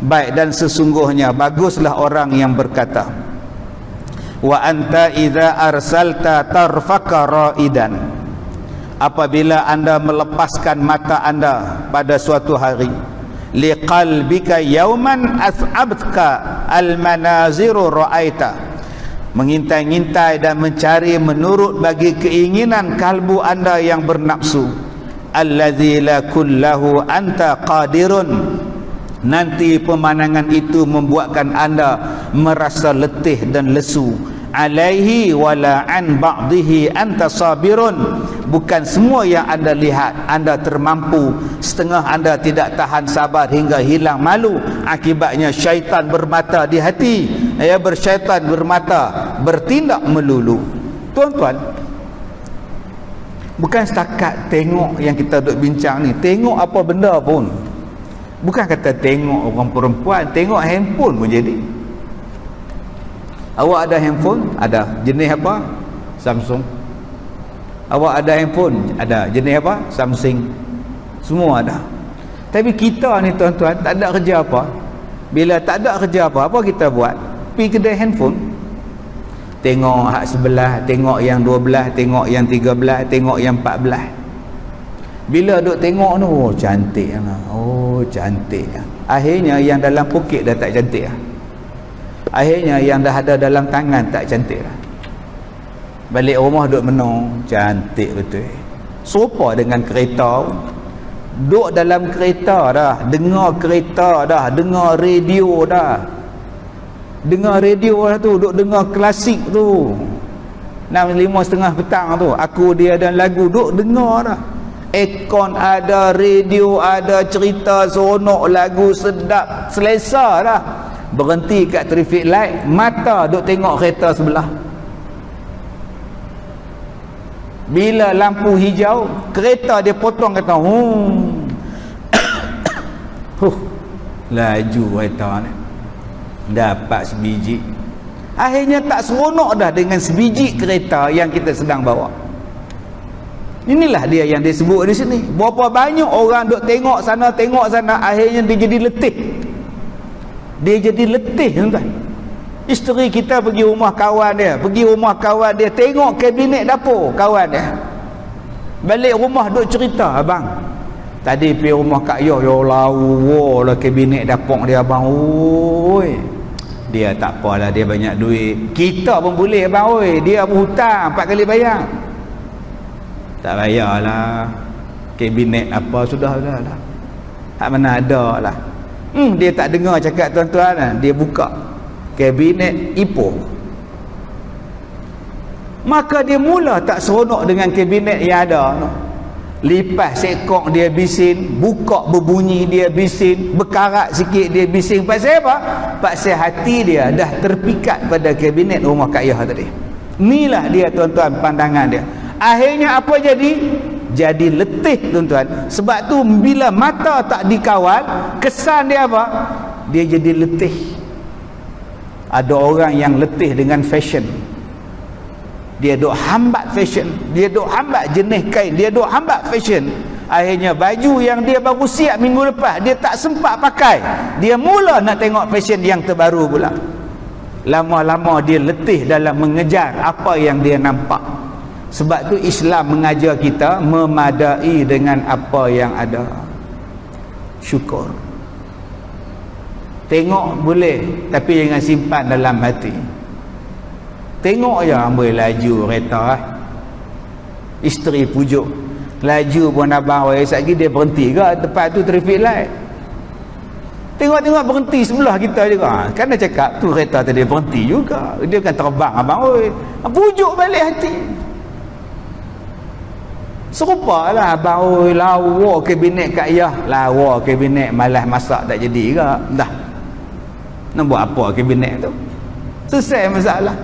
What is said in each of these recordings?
baik dan sesungguhnya baguslah orang yang berkata, wa anta idza arsalta tarfaka raidan, apabila anda melepaskan mata anda pada suatu hari, liqalbika yauman as'abtka almanaziru ra'aita, mengintai-ngintai dan mencari menurut bagi keinginan kalbu anda yang bernafsu, alladzi la kullahu anta qadirun, nanti pemandangan itu membuatkan anda merasa letih dan lesu, alaihi wala an ba'dihi anta sabirun, bukan semua yang anda lihat anda termampu, setengah anda tidak tahan sabar hingga hilang malu, akibatnya syaitan bermata di hati, bersyaitan bermata bertindak melulu. Tuan-tuan, bukan setakat tengok yang kita duk bincang ni, tengok apa benda pun, bukan kata tengok orang perempuan, tengok handphone pun jadi. Awak ada handphone? Ada. Jenis apa? Samsung. Awak ada handphone? Ada. Jenis apa? Samsung. Semua ada. Tapi kita ni tuan-tuan tak ada kerja apa. Bila tak ada kerja apa, apa kita buat? Pergi kedai handphone, tengok hak sebelah, tengok yang 12, tengok yang 13, tengok yang 14. Bila duk tengok tu, oh cantik lah. Oh cantik lah. Akhirnya yang dalam poket dah tak cantik lah. Akhirnya yang dah ada dalam tangan tak cantik lah. Balik rumah duk menung, cantik betul. Serupa dengan kereta. Duk dalam kereta dah, dengar kereta dah, dengar radio dah. Dengar radio lah tu, duk dengar klasik tu. 6:30 petang tu, Aku Dia dan lagu duk dengar dah. Aircon ada, radio ada, cerita seronok, lagu sedap, selesa dah. Berhenti kat traffic light, mata duk tengok kereta sebelah. Bila lampu hijau, kereta dia potong, kata laju kereta ni, dapat sebiji. Akhirnya tak seronok dah dengan sebiji kereta yang kita sedang bawa. Inilah dia yang disebut di sini. Berapa banyak orang duk tengok sana, akhirnya dia jadi letih. Dia jadi letih, tuan-tuan. Isteri kita pergi rumah kawan dia, tengok kabinet dapur kawan dia. Balik rumah duk cerita, abang, tadi pergi rumah Kak Yoh, lawa lah kabinet dapur dia, abang. Oi, dia tak apalah, dia banyak duit. Kita pun boleh, abang. Oi, dia berhutang 4 kali bayar. Tak bayarlah. Kabinet apa, sudah lah. Hak mana ada lah. Dia tak dengar cakap tuan-tuan, dia buka kabinet Ipoh. Maka dia mula tak seronok dengan kabinet yang ada. Lipas sekok dia bising, buka berbunyi dia bising, berkarat sikit dia bising. Pasal apa? Pasal hati dia dah terpikat pada kabinet rumah Kak Yah tadi. Inilah dia tuan-tuan pandangan dia. Akhirnya apa jadi? Jadi letih tuan-tuan. Sebab tu bila mata tak dikawal, kesan dia apa? Dia jadi letih. Ada orang yang letih dengan fashion. Dia duk hambat fashion, dia duk hambat jenis kain, dia duk hambat fashion. Akhirnya baju yang dia baru siap minggu lepas, dia tak sempat pakai. Dia mula nak tengok fashion yang terbaru pula. Lama-lama dia letih dalam mengejar apa yang dia nampak. Sebab tu Islam mengajar kita memadai dengan apa yang ada. Syukur. Tengok boleh, tapi jangan simpan dalam hati. Tengok je, ambil laju kereta. Isteri pujuk, laju pun abang, sekejap dia berhenti ke tempat tu traffic light. Tengok-tengok berhenti sebelah kita juga. Kan dia cakap tu kereta tadi berhenti juga. Dia kan terbang abang, pujuk balik hati. Serupa lah abang, lawa kabinet Kak Yah, lawa kabinet, malas masak tak jadi ke. Dah, nak buat apa kabinet tu? Selesai masalah.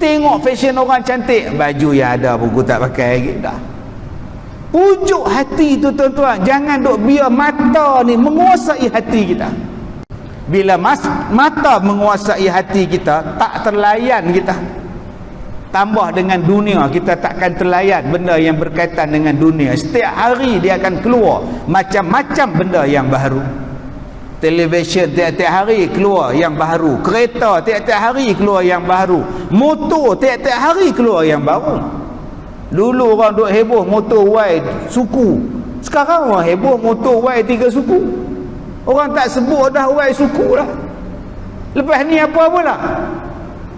Tengok fashion orang cantik, baju yang ada pun aku tak pakai lagi. Dah, pujuk hati tu tuan-tuan. Jangan duk biar mata ni menguasai hati kita. Bila mata menguasai hati kita, tak terlayan kita. Tambah dengan dunia, kita takkan terlayan benda yang berkaitan dengan dunia. Setiap hari dia akan keluar macam-macam benda yang baru. Televisyen tiap-tiap hari keluar yang baru, kereta tiap-tiap hari keluar yang baru, motor tiap-tiap hari keluar yang baru. Dulu orang duk heboh motor Y suku, sekarang orang heboh motor Y 3 suku. Orang tak sebut dah Y suku lah. Lepas ni apa pula?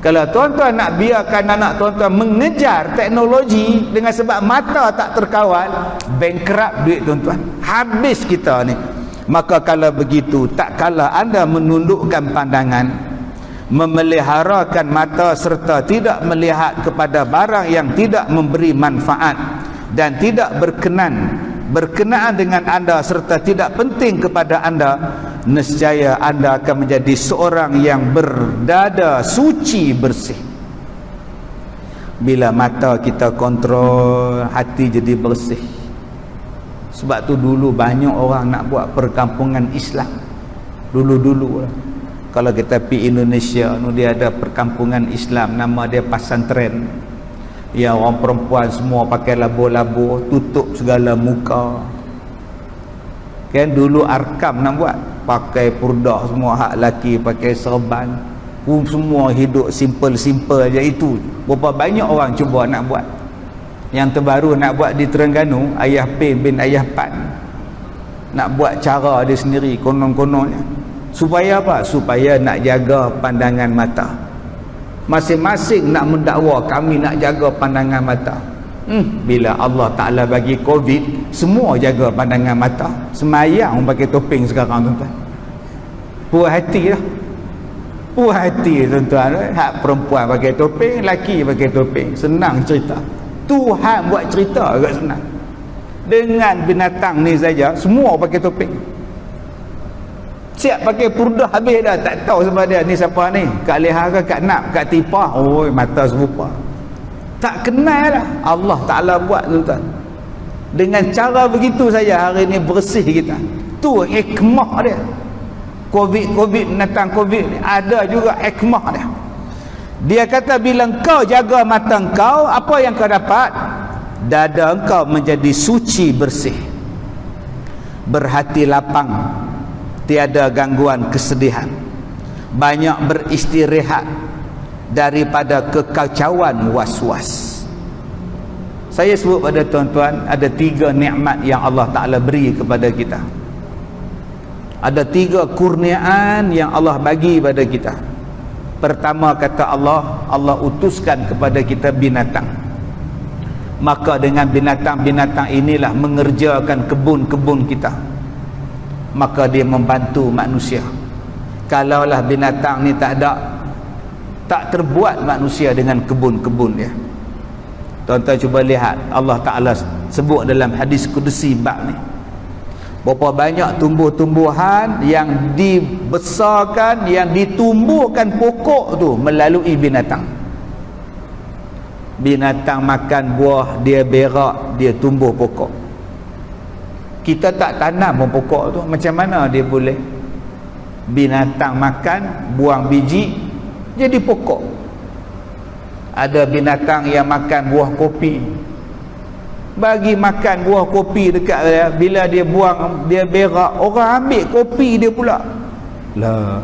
Kalau tuan-tuan nak biarkan anak tuan-tuan mengejar teknologi dengan sebab mata tak terkawal, bankrupt duit tuan-tuan, habis kita ni. Maka kalau begitu, tak kala anda menundukkan pandangan, memeliharakan mata serta tidak melihat kepada barang yang tidak memberi manfaat dan tidak berkenaan dengan anda serta tidak penting kepada anda, nescaya anda akan menjadi seorang yang berdada suci bersih. Bila mata kita kontrol, hati jadi bersih. Sebab tu dulu banyak orang nak buat perkampungan Islam. Dulu-dulu lah. Kalau kita pergi Indonesia, dia ada perkampungan Islam, nama dia Pasantren. Ya, orang perempuan semua pakai labu-labu, tutup segala muka. Kan dulu Arkam nak buat, pakai purdah semua, hak laki pakai serban. Semua hidup simple-simple aja itu. Berapa banyak orang cuba nak buat. Yang terbaru nak buat di Terengganu, Ayah Pin bin Ayah Pan nak buat cara dia sendiri, konon-kononnya. Supaya apa? Supaya nak jaga pandangan mata. Masing-masing nak mendakwa kami nak jaga pandangan mata. Bila Allah Ta'ala bagi Covid, semua jaga pandangan mata. Semayang pakai topeng sekarang tuan-tuan. Puas hati lah. Puas hati tuan-tuan. Hak perempuan pakai topeng, laki pakai topeng. Senang cerita. Tuhan buat cerita agak senang. Dengan binatang ni saja semua pakai topeng. Siap pakai purdah habis dah, tak tahu siapa dia ni, siapa ni, Kak Leha ke Kak Nap, Kak Tipah, oi mata serupa. Tak kenal lah. Allah Ta'ala buat tuan-tuan. Dengan cara begitu saja hari ni bersih kita. Tu hikmah dia. Covid binatang Covid ni ada juga hikmah dia. Dia kata bila engkau jaga mata engkau, apa yang kau dapat? Dada engkau menjadi suci bersih, berhati lapang, tiada gangguan kesedihan, banyak beristirahat daripada kekacauan was-was. Saya sebut pada tuan-tuan, ada 3 nikmat yang Allah Ta'ala beri kepada kita. Ada 3 kurniaan yang Allah bagi pada kita. Pertama, kata Allah, Allah utuskan kepada kita binatang. Maka dengan binatang-binatang inilah mengerjakan kebun-kebun kita. Maka dia membantu manusia. Kalaulah binatang ni tak ada, tak terbuat manusia dengan kebun-kebun dia. Tuan-tuan cuba lihat, Allah Ta'ala sebut dalam hadis kudusi bab ni, berapa banyak tumbuh-tumbuhan yang dibesarkan, yang ditumbuhkan pokok tu melalui binatang. Binatang makan buah, dia berak, dia tumbuh pokok. Kita tak tanam pokok tu, macam mana dia boleh? Binatang makan, buang biji, jadi pokok. Ada binatang yang makan buah kopi, bagi makan buah kopi dekat dia, bila dia buang, dia berak, orang ambil kopi dia pula lah.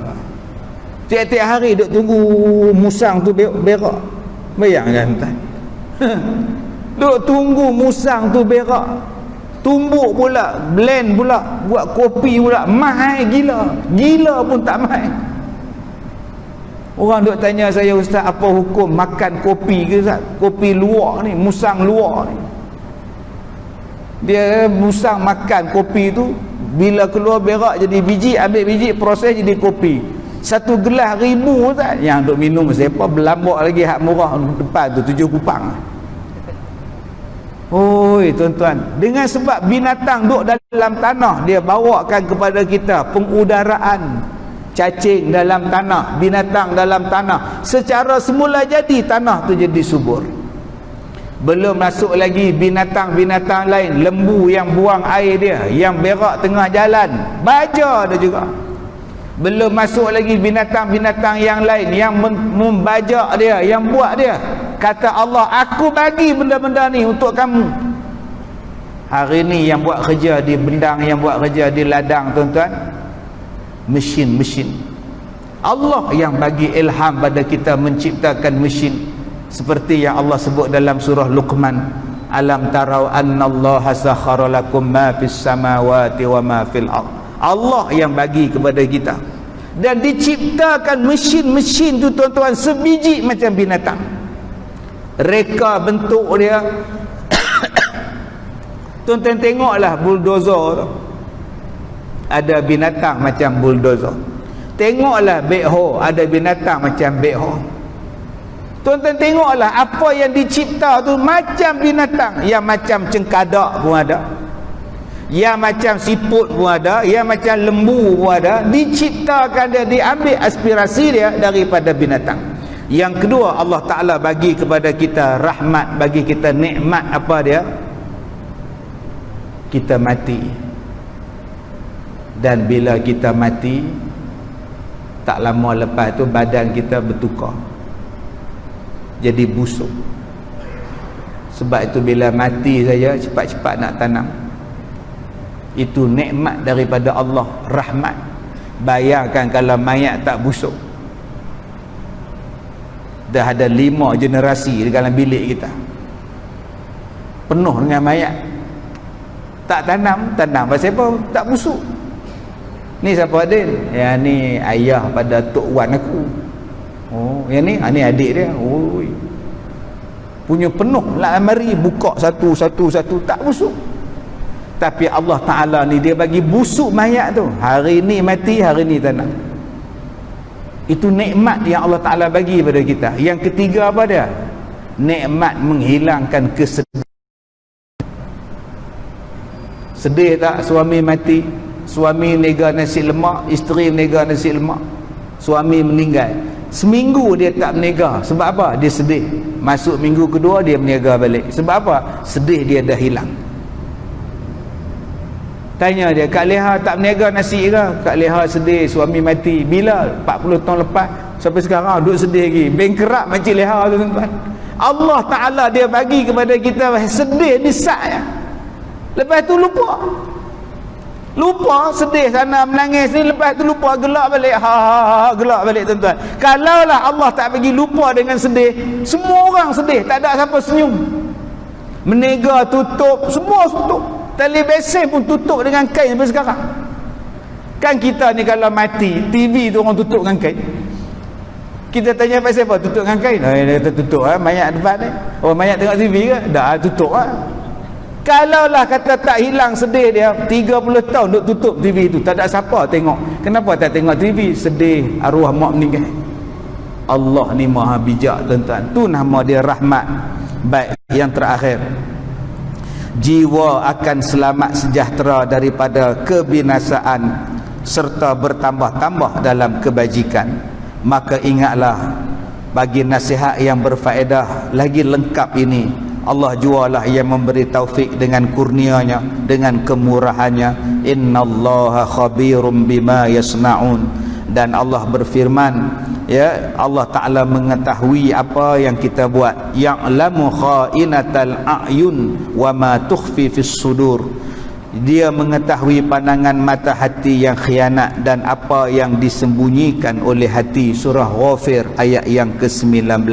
Tiap-tiap hari duk tunggu musang tu berak. Bayangkan tuan. Duk tunggu musang tu berak, tumbuk pula, blend pula, buat kopi pula. Mahal gila, gila pun tak mahal. Orang duk tanya saya, Ustaz, apa hukum makan kopi ke Ustaz? Kopi luar ni, musang luar ni. Dia musang makan kopi tu, bila keluar berak jadi biji, ambil biji, proses jadi kopi. 1 gelas 1000 Ustaz. Yang duk minum siapa berlambak lagi hak murah depan tu 7 kupang. Oi tuan-tuan, dengan sebab binatang duk dalam tanah, dia bawakan kepada kita pengudaraan. Cacing dalam tanah, binatang dalam tanah, secara semula jadi tanah tu jadi subur. Belum masuk lagi binatang-binatang lain, lembu yang buang air dia, yang berak tengah jalan, baja dia juga. Belum masuk lagi binatang-binatang yang lain yang membajak dia, yang buat dia. Kata Allah, aku bagi benda-benda ni untuk kamu. Hari ni yang buat kerja di bendang, yang buat kerja di ladang tuan-tuan, mesin-mesin. Allah yang bagi ilham pada kita menciptakan mesin, seperti yang Allah sebut dalam surah Luqman, alam tarau annallaha sakhara lakum ma fis samawati wa ma fil ard. Allah yang bagi kepada kita, dan diciptakan mesin-mesin tu tuan-tuan sebiji macam binatang. Reka bentuk dia tuan-tuan tengoklah bulldozer tu, ada binatang macam bulldozer. Tengoklah backhoe, ada binatang macam backhoe. Tuan-tuan tengoklah apa yang dicipta tu macam binatang, yang macam cengkadak pun ada, yang macam siput pun ada, yang macam lembu pun ada. Diciptakan dia, diambil aspirasi dia daripada binatang. Yang kedua, Allah Ta'ala bagi kepada kita rahmat, bagi kita nikmat. Apa dia? Kita mati, dan bila kita mati, tak lama lepas tu badan kita bertukar jadi busuk. Sebab itu bila mati saja cepat-cepat nak tanam. Itu nikmat daripada Allah, rahmat. Bayangkan kalau mayat tak busuk, dah ada 5 generasi di dalam bilik kita penuh dengan mayat. Tak tanam pasal apa? Tak busuk. Ni siapa Adil? Yang ni ayah pada Tok Wan aku. Oh, yang ni adik dia. Oi, punya penuh lah almari, buka satu tak busuk. Tapi Allah Ta'ala ni dia bagi busuk mayat tu. Hari ni mati, hari ni tanam. Itu nikmat yang Allah Ta'ala bagi pada kita. Yang ketiga apa dia? Nikmat menghilangkan kesedihan. Sedih tak suami mati? Suami nega nasi lemak, isteri nega nasi lemak. Suami meninggal, seminggu dia tak menega. Sebab apa? Dia sedih. Masuk minggu kedua dia menega balik. Sebab apa? Sedih dia dah hilang. Tanya dia, Kak Leha tak menega nasi ke? Kak Leha sedih suami mati. Bila? 40 tahun lepas. Sampai sekarang duduk sedih lagi. Bengkerak Makcik Leha tu tuan-tuan. Allah Ta'ala dia bagi kepada kita sedih di saat. Lepas tu lupa, sedih sana menangis ni, lepas tu lupa, gelak balik. Gelak balik tuan-tuan. Kalaulah Allah tak bagi lupa dengan sedih, semua orang sedih, tak ada siapa senyum. Menega tutup, semua tutup. Tali besen pun tutup dengan kain sampai sekarang. Kan kita ni kalau mati, TV tu orang tutup dengan kain. Kita tanya pasal apa tutup dengan kain? Dia kata tutup mayat depan ni. Oh, mayat tengok TV ke? Dah tutup Kalaulah kata tak hilang sedih dia, 30 tahun duk tutup TV tu, tak ada siapa tengok. Kenapa tak tengok TV? Sedih arwah mak meninggal. Allah ni maha bijak tuan-tuan. Tu nama dia rahmat. Baik, yang terakhir, jiwa akan selamat sejahtera daripada kebinasaan serta bertambah-tambah dalam kebajikan. Maka ingatlah, bagi nasihat yang berfaedah lagi lengkap ini, Allah jualah yang memberi taufik dengan kurnianya, dengan kemurahannya. Innallaha khabirum bima yasnaun. Dan Allah berfirman, ya, Allah Ta'ala mengetahui apa yang kita buat. Ya'lamu kha'inatal a'yun wa ma tukhfi fis sudur. Dia mengetahui pandangan mata hati yang khianat dan apa yang disembunyikan oleh hati. Surah Ghafir ayat yang ke-19.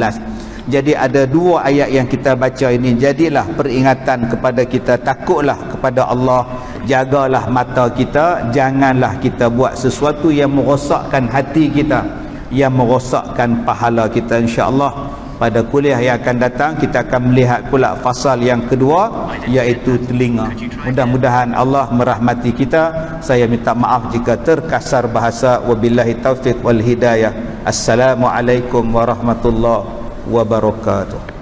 Jadi ada 2 ayat yang kita baca ini. Jadilah peringatan kepada kita, takutlah kepada Allah, jagalah mata kita, janganlah kita buat sesuatu yang merosakkan hati kita, yang merosakkan pahala kita. InsyaAllah pada kuliah yang akan datang kita akan melihat pula fasal yang kedua, iaitu telinga. Mudah-mudahan Allah merahmati kita. Saya minta maaf jika terkasar bahasa. Wabillahi taufiq wal hidayah. Assalamualaikum warahmatullahi wabarakatuh.